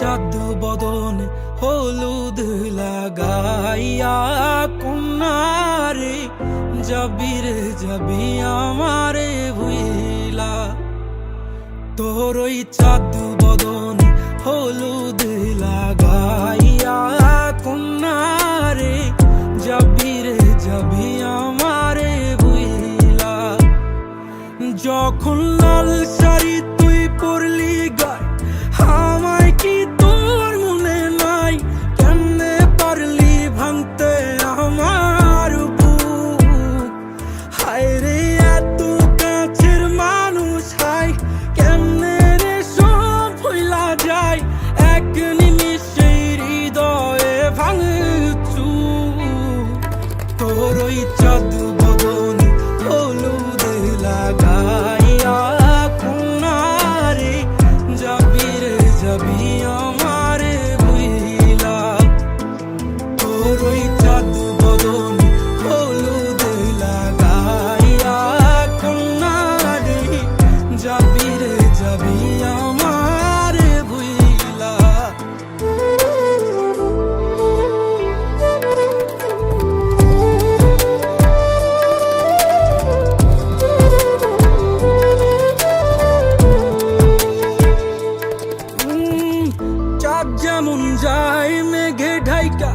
চাঁদ বদন হলুদ লাগাইয়া কন্যারে যাবি রে যাবি আমারে ভুইলা। তোর ওই চাঁদ বদন হলুদ লাগাইয়া কন্যারে যাবি রে যাবি আমারে ভুইলা। যখন লাল শাড়ি তুই পরলি গায় আমায় কি তোর মনে নাই? কেমনে পারলি ভাঙতে আমার বুক? হায় রে এত কাছের মানুষ, হায় কেমনে রে সব ভুইলা যায় এক নিমিষে হৃদয়ে ভাঙচু। তোর ওই চাঁদ বদন হলুদ লাগাইয়া কন্যারে যাবি রে যাবি আমারে ভুইলা। তোর ওই চাঁদ বদন হলুদ লাগাইয়া কন্যারে যাবি রে যাবি আমারে ভুইলা। চাঁদ যেমন যায় মেঘে ঢাইকা